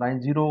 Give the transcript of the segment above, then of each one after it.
90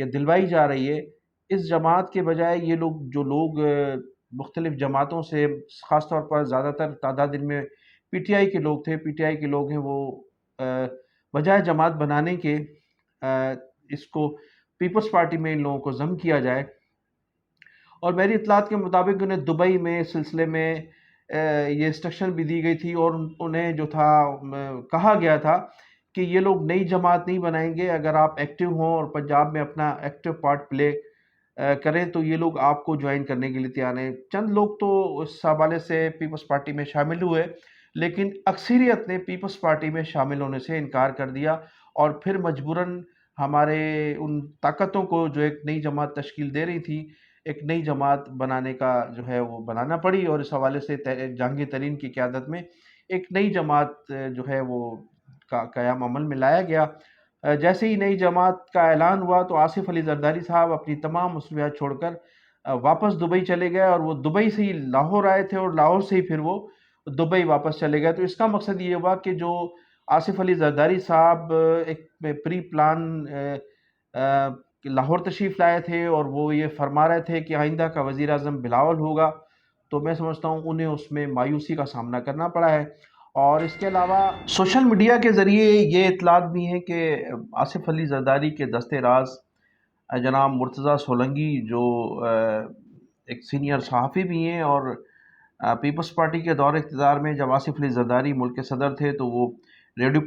یا دلوائی جا رہی ہے، اس جماعت کے بجائے یہ لوگ مختلف جماعتوں سے، خاص طور پر زیادہ تر تعداد ان میں پی ٹی آئی کے لوگ تھے، پی ٹی آئی کے لوگ ہیں، وہ بجائے جماعت بنانے کے اس کو پیپلز پارٹی میں ان لوگوں کو ضم کیا جائے، اور میری اطلاعات کے مطابق انہیں دبئی میں اس سلسلے میں یہ انسٹرکشن بھی دی گئی تھی، اور انہیں جو تھا کہا گیا تھا کہ یہ لوگ نئی جماعت نہیں بنائیں گے، اگر آپ ایکٹیو ہوں اور پنجاب میں اپنا ایکٹیو پارٹ پلے کریں تو یہ لوگ آپ کو جوائن کرنے کے لیے تیار ہیں۔ چند لوگ تو اس حوالے سے پیپلز پارٹی میں شامل ہوئے، لیکن اکثریت نے پیپلز پارٹی میں شامل ہونے سے انکار کر دیا، اور پھر مجبوراً ہمارے ان طاقتوں کو جو ایک نئی جماعت تشکیل دے رہی تھی، ایک نئی جماعت بنانے کا جو ہے وہ بنانا پڑی، اور اس حوالے سے جہانگیر ترین کی قیادت میں ایک نئی جماعت جو ہے وہ کا قیام عمل میں لایا گیا۔ جیسے ہی نئی جماعت کا اعلان ہوا تو آصف علی زرداری صاحب اپنی تمام مصروفیات چھوڑ کر واپس دبئی چلے گئے، اور وہ دبئی سے ہی لاہور آئے تھے، اور لاہور سے ہی پھر وہ دبئی واپس چلے گئے۔ تو اس کا مقصد یہ ہوا کہ جو آصف علی زرداری صاحب ایک پری پلان لاہور تشریف لائے تھے، اور وہ یہ فرما رہے تھے کہ آئندہ کا وزیر اعظم بلاول ہوگا، تو میں سمجھتا ہوں انہیں اس میں مایوسی کا سامنا کرنا پڑا ہے۔ اور اس کے علاوہ سوشل میڈیا کے ذریعے یہ اطلاعات بھی ہیں کہ آصف علی زرداری کے دست راز جناب مرتضیٰ سولنگی، جو ایک سینئر صحافی بھی ہیں، اور پیپلز پارٹی کے دور اقتدار میں جب آصف علی زرداری ملک کے صدر تھے تو وہ ریڈیو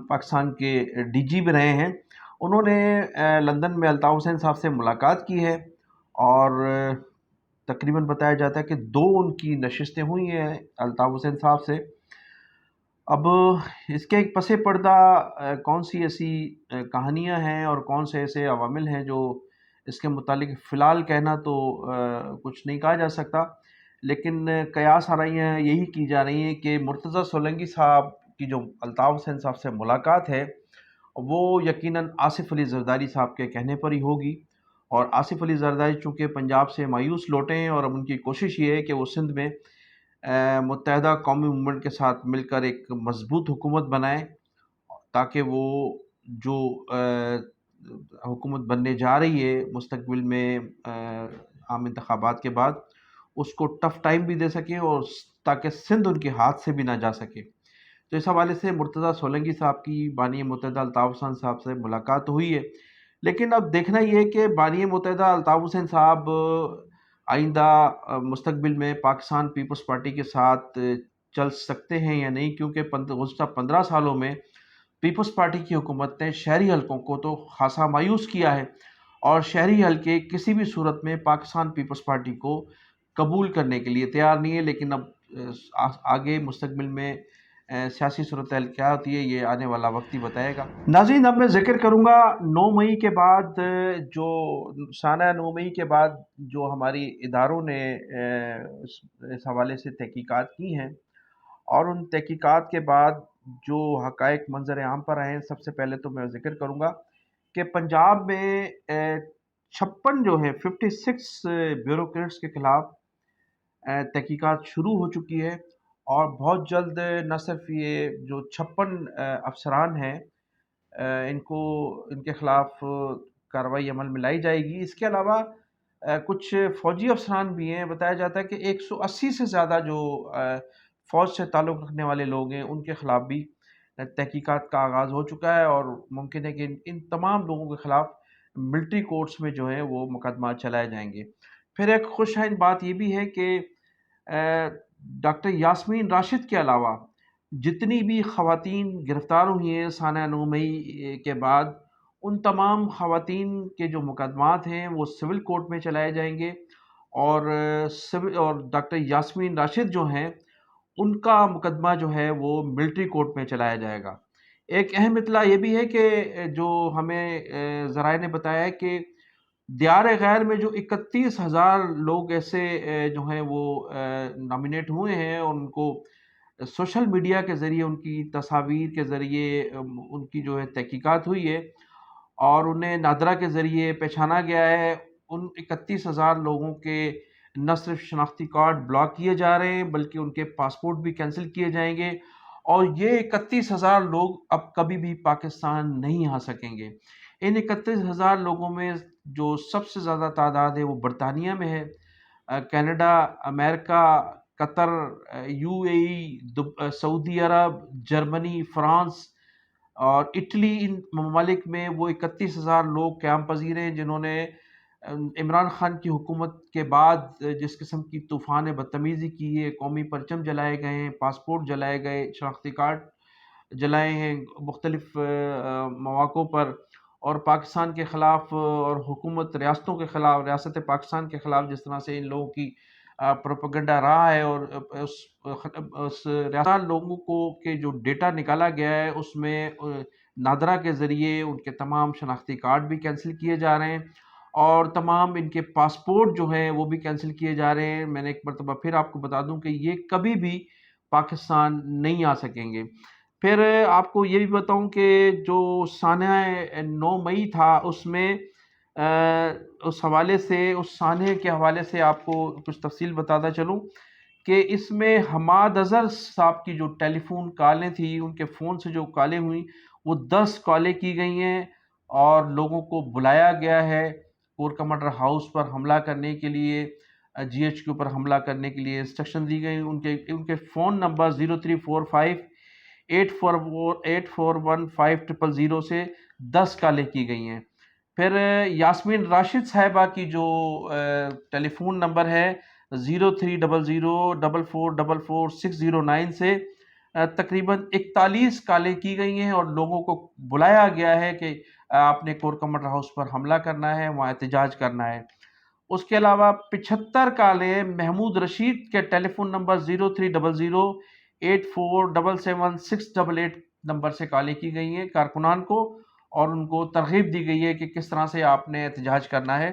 پاکستان کے ڈی جی بھی رہے ہیں، انہوں نے لندن میں الطاف حسین صاحب سے ملاقات کی ہے، اور تقریباً بتایا جاتا ہے کہ 2 ان کی نشستیں ہوئی ہیں الطاف حسین صاحب سے۔ اب اس کے ایک پس پردہ کون سی ایسی کہانیاں ہیں اور کون سے ایسے عوامل ہیں جو اس کے متعلق فی الحال کہنا تو کچھ نہیں کہا جا سکتا، لیکن قیاس آرائیاں یہی کی جا رہی ہیں کہ مرتضیٰ سولنگی صاحب کی جو الطاف حسین صاحب سے ملاقات ہے وہ یقیناً آصف علی زرداری صاحب کے کہنے پر ہی ہوگی، اور آصف علی زرداری چونکہ پنجاب سے مایوس لوٹے ہیں، اور اب ان کی کوشش یہ ہے کہ وہ سندھ میں متحدہ قومی موومنٹ کے ساتھ مل کر ایک مضبوط حکومت بنائیں، تاکہ وہ جو حکومت بننے جا رہی ہے مستقبل میں عام انتخابات کے بعد، اس کو ٹف ٹائم بھی دے سکیں، اور تاکہ سندھ ان کے ہاتھ سے بھی نہ جا سکے۔ تو اس حوالے سے مرتضیٰ سولنگی صاحب کی بانی متحدہ الطاف حسین صاحب سے ملاقات ہوئی ہے، لیکن اب دیکھنا یہ ہے کہ بانی متحدہ الطاف حسین صاحب آئندہ مستقبل میں پاکستان پیپلز پارٹی کے ساتھ چل سکتے ہیں یا نہیں، کیونکہ گزشتہ 15 سالوں میں پیپلز پارٹی کی حکومت نے شہری حلقوں کو تو خاصا مایوس کیا ہے، اور شہری حلقے کسی بھی صورت میں پاکستان پیپلز پارٹی کو قبول کرنے کے لیے تیار نہیں ہے۔ لیکن اب آگے مستقبل میں سیاسی صورتحال کیا ہوتی ہے یہ آنے والا وقت ہی بتائے گا۔ ناظرین، اب میں ذکر کروں گا 9 مئی کے بعد جو سانہ 9 مئی کے بعد جو ہماری اداروں نے اس حوالے سے تحقیقات کی ہیں، اور ان تحقیقات کے بعد جو حقائق منظر عام پر آئے ہیں، سب سے پہلے تو میں ذکر کروں گا کہ پنجاب میں 56 جو ہے 56 بیوروکریٹس کے خلاف تحقیقات شروع ہو چکی ہے، اور بہت جلد نہ صرف یہ جو 56 افسران ہیں ان کے خلاف کارروائی عمل میں لائی جائے گی۔ اس کے علاوہ کچھ فوجی افسران بھی ہیں، بتایا جاتا ہے کہ 180 سے زیادہ جو فوج سے تعلق رکھنے والے لوگ ہیں ان کے خلاف بھی تحقیقات کا آغاز ہو چکا ہے، اور ممکن ہے کہ ان تمام لوگوں کے خلاف ملٹری کورٹس میں جو ہے وہ مقدمات چلائے جائیں گے۔ پھر ایک خوشائن بات یہ بھی ہے کہ ڈاکٹر یاسمین راشد کے علاوہ جتنی بھی خواتین گرفتار ہوئی ہیں سانہ 9 مئی کے بعد، ان تمام خواتین کے جو مقدمات ہیں وہ سول کورٹ میں چلائے جائیں گے، اور ڈاکٹر یاسمین راشد جو ہیں ان کا مقدمہ جو ہے وہ ملٹری کورٹ میں چلایا جائے گا۔ ایک اہم اطلاع یہ بھی ہے کہ جو ہمیں ذرائع نے بتایا ہے کہ دیار غیر میں جو 31,000 لوگ ایسے جو ہیں وہ نامینیٹ ہوئے ہیں، اور ان کو سوشل میڈیا کے ذریعے ان کی تصاویر کے ذریعے ان کی جو ہے تحقیقات ہوئی ہے، اور انہیں نادرا کے ذریعے پہچانا گیا ہے۔ ان 31,000 لوگوں کے نہ صرف شناختی کارڈ بلاک کیے جا رہے ہیں بلکہ ان کے پاسپورٹ بھی کینسل کیے جائیں گے، اور یہ 31,000 لوگ اب کبھی بھی پاکستان نہیں آ سکیں گے۔ ان 31,000 لوگوں میں جو سب سے زیادہ تعداد ہے وہ برطانیہ میں ہے، Canada, America, Qatar, you a E, Saudi Arab, Germany, France اور اٹلی، ان ممالک میں وہ 31,000 لوگ قیام پذیر ہیں جنہوں نے عمران خان کی حکومت کے بعد جس قسم کی طوفان بدتمیزی کی ہے، قومی پرچم جلائے گئے ہیں، پاسپورٹ جلائے گئے، شناختی کارڈ جلائے ہیں مختلف مواقعوں پر، اور پاکستان کے خلاف اور حکومت ریاستوں کے خلاف، ریاست پاکستان کے خلاف جس طرح سے ان لوگوں کی پروپیگنڈا رہا ہے، اور اس ریاست لوگوں کو کہ جو ڈیٹا نکالا گیا ہے اس میں نادرا کے ذریعے ان کے تمام شناختی کارڈ بھی کینسل کیے جا رہے ہیں، اور تمام ان کے پاسپورٹ جو ہیں وہ بھی کینسل کیے جا رہے ہیں۔ میں نے ایک مرتبہ پھر آپ کو بتا دوں کہ یہ کبھی بھی پاکستان نہیں آ سکیں گے۔ پھر آپ کو یہ بھی بتاؤں کہ جو سانحہ 9 مئی تھا اس میں اس حوالے سے، اس سانحے کے حوالے سے آپ کو کچھ تفصیل بتاتا چلوں کہ اس میں حماد اظہر صاحب کی جو ٹیلی فون کالیں تھیں، ان کے فون سے جو کالیں ہوئیں وہ 10 کالیں کی گئی ہیں، اور لوگوں کو بلایا گیا ہے کور کمانڈر ہاؤس پر حملہ کرنے کے لیے، جی ایچ کیو پر حملہ کرنے کے لیے انسٹرکشن دی گئی۔ ان کے فون نمبر 0345841500 سے 10 کالیں کی گئی ہیں۔ پھر یاسمین راشد صاحبہ کی جو ٹیلی فون نمبر ہے 030044444609 سے تقریباً 41 کالیں کی گئی ہیں، اور لوگوں کو بلایا گیا ہے کہ آپ نے کور کمانڈر ہاؤس پر حملہ کرنا ہے، وہاں احتجاج کرنا ہے۔ اس کے علاوہ 75 کالیں محمود رشید کے ٹیلی فون نمبر 030084777688 نمبر سے کالیں کی گئی ہیں کارکنان کو، اور ان کو ترغیب دی گئی ہے کہ کس طرح سے آپ نے احتجاج کرنا ہے۔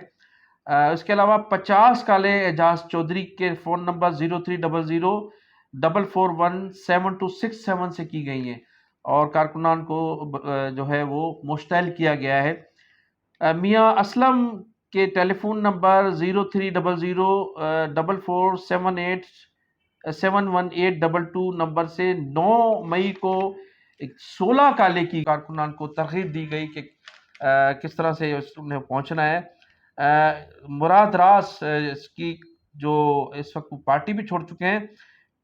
اس کے علاوہ 50 کالیں اعجاز چودھری کے فون نمبر 0300441727 سے کی گئی ہیں، اور کارکنان کو جو ہے وہ مشتعل کیا گیا ہے۔ میاں اسلم کے ٹیلی فون نمبر 030044787182 نمبر سے 9 مئی کو 16 کالیں کی کارکنان کو ترغیب دی گئی کہ کس طرح سے انہیں پہنچنا ہے۔ مراد راس اس کی جو اس وقت پارٹی بھی چھوڑ چکے ہیں،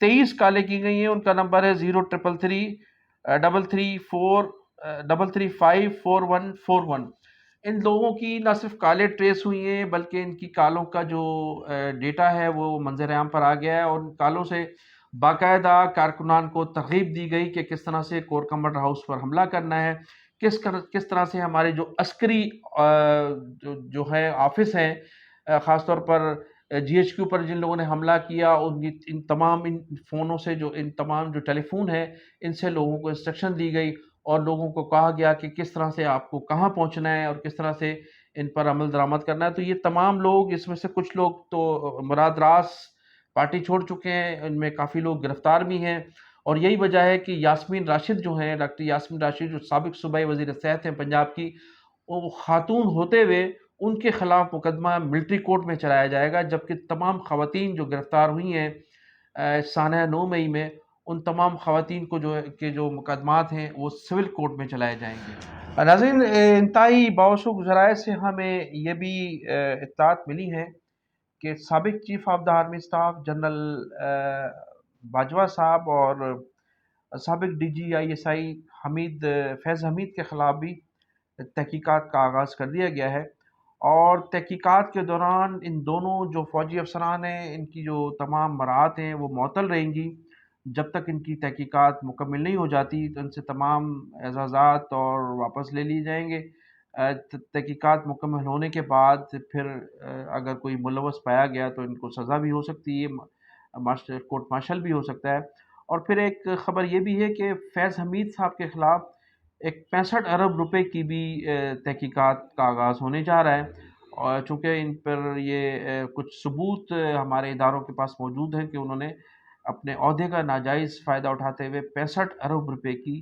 23 کالیں کی گئی ہیں، ان کا نمبر ہے 0333354141۔ ان لوگوں کی نہ صرف کالیں ٹریس ہوئی ہیں بلکہ ان کی کالوں کا جو ڈیٹا ہے وہ منظر عام پر آ گیا ہے، اور ان کالوں سے باقاعدہ کارکنان کو ترغیب دی گئی کہ کس طرح سے کور کمانڈر ہاؤس پر حملہ کرنا ہے، کس طرح سے ہمارے جو عسکری جو ہے آفس ہیں، خاص طور پر جی ایچ کیو پر جن لوگوں نے حملہ کیا، ان تمام ان فونوں سے ان تمام جو ٹیلی فون ہیں ان سے لوگوں کو انسٹرکشن دی گئی، اور لوگوں کو کہا گیا کہ کس طرح سے آپ کو کہاں پہنچنا ہے اور کس طرح سے ان پر عمل درآمد کرنا ہے۔ تو یہ تمام لوگ، اس میں سے کچھ لوگ تو مراد راس پارٹی چھوڑ چکے ہیں، ان میں کافی لوگ گرفتار بھی ہیں، اور یہی وجہ ہے کہ یاسمین راشد جو ہیں، ڈاکٹر یاسمین راشد جو سابق صوبائی وزیر صحت ہیں پنجاب کی، وہ خاتون ہوتے ہوئے ان کے خلاف مقدمہ ملٹری کورٹ میں چلایا جائے گا، جبکہ تمام خواتین جو گرفتار ہوئی ہیں سانحہ 9 مئی میں، ان تمام خواتین کو جو مقدمات ہیں وہ سول کورٹ میں چلائے جائیں گے۔ ناظرین، انتہائی باوثوق ذرائع سے ہمیں یہ بھی اطلاعات ملی ہیں کہ سابق chief of the army staff general Bajwa صاحب اور سابق D G I S I فیض حمید کے خلاف بھی تحقیقات کا آغاز کر دیا گیا ہے، اور تحقیقات کے دوران ان دونوں جو فوجی افسران ہیں ان کی جو تمام براعت ہیں وہ معطل رہیں گی جب تک ان کی تحقیقات مکمل نہیں ہو جاتی، تو ان سے تمام اعزازات اور واپس لے لیے جائیں گے۔ تحقیقات مکمل ہونے کے بعد پھر اگر کوئی ملوث پایا گیا تو ان کو سزا بھی ہو سکتی ہے، کورٹ مارشل بھی ہو سکتا ہے۔ اور پھر ایک خبر یہ بھی ہے کہ فیض حمید صاحب کے خلاف ایک 65 ارب روپے کی بھی تحقیقات کا آغاز ہونے جا رہا ہے، اور چونکہ ان پر یہ کچھ ثبوت ہمارے اداروں کے پاس موجود ہیں کہ انہوں نے اپنے عہدے کا ناجائز فائدہ اٹھاتے ہوئے 65 ارب روپے کی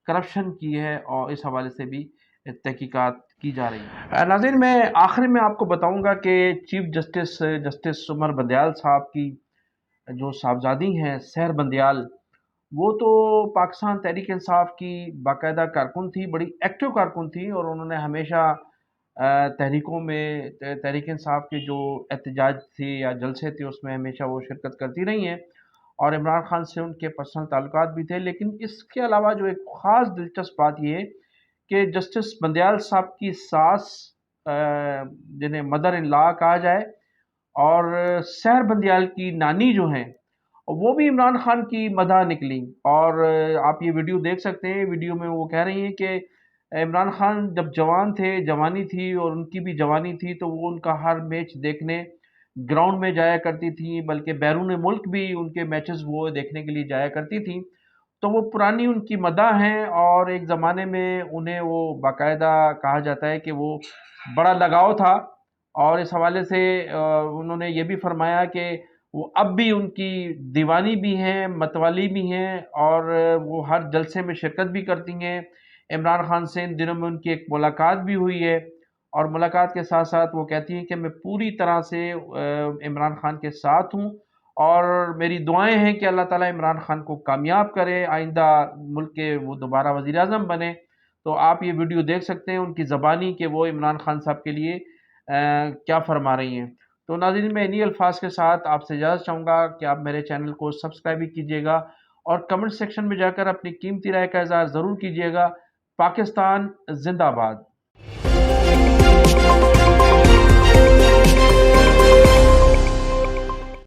کرپشن کی ہے، اور اس حوالے سے بھی تحقیقات کی جا رہی ہے۔ ناظرین، میں آخر میں آپ کو بتاؤں گا کہ چیف جسٹس عمر بندیال صاحب کی جو صاحبزادی ہیں سحر بندیال، وہ تو پاکستان تحریک انصاف کی باقاعدہ کارکن تھی، بڑی ایکٹیو کارکن تھی، اور انہوں نے ہمیشہ تحریکوں میں تحریک انصاف کے جو احتجاج تھے یا جلسے تھے اس میں ہمیشہ وہ شرکت کرتی رہی ہیں، اور عمران خان سے ان کے پرسنل تعلقات بھی تھے۔ لیکن اس کے علاوہ جو ایک خاص دلچسپ بات یہ ہے کہ جسٹس بندیال صاحب کی ساس، جنہیں مدر ان لا کہا جائے، اور سحر بندیال کی نانی جو ہیں، وہ بھی عمران خان کی مداح نکلی، اور آپ یہ ویڈیو دیکھ سکتے ہیں۔ ویڈیو میں وہ کہہ رہی ہیں کہ عمران خان جب جوان تھے، جوانی تھی اور ان کی بھی جوانی تھی، تو وہ ان کا ہر میچ دیکھنے گراؤنڈ میں جایا کرتی تھیں، بلکہ بیرون ملک بھی ان کے میچز وہ دیکھنے کے لیے جایا کرتی تھیں۔ تو وہ پرانی ان کی مداح ہیں، اور ایک زمانے میں انہیں وہ باقاعدہ کہا جاتا ہے کہ وہ بڑا لگاؤ تھا، اور اس حوالے سے انہوں نے یہ بھی فرمایا کہ وہ اب بھی ان کی دیوانی بھی ہیں، متوالی بھی ہیں، اور وہ ہر جلسے میں شرکت بھی کرتی ہیں۔ عمران خان سے ان دنوں میں ان کی ایک ملاقات بھی ہوئی ہے، اور ملاقات کے ساتھ ساتھ وہ کہتی ہیں کہ میں پوری طرح سے عمران خان کے ساتھ ہوں، اور میری دعائیں ہیں کہ اللہ تعالیٰ عمران خان کو کامیاب کرے، آئندہ ملک کے وہ دوبارہ وزیر اعظم بنے۔ تو آپ یہ ویڈیو دیکھ سکتے ہیں ان کی زبانی کہ وہ عمران خان صاحب کے لیے کیا فرما رہی ہیں۔ تو ناظرین، میں انہی الفاظ کے ساتھ آپ سے اجازت چاہوں گا کہ آپ میرے چینل کو سبسکرائب بھی کیجیے گا، اور کمنٹ سیکشن میں جا کر اپنی قیمتی رائے کا اظہار ضرور کیجیے گا۔ پاکستان زندہ باد۔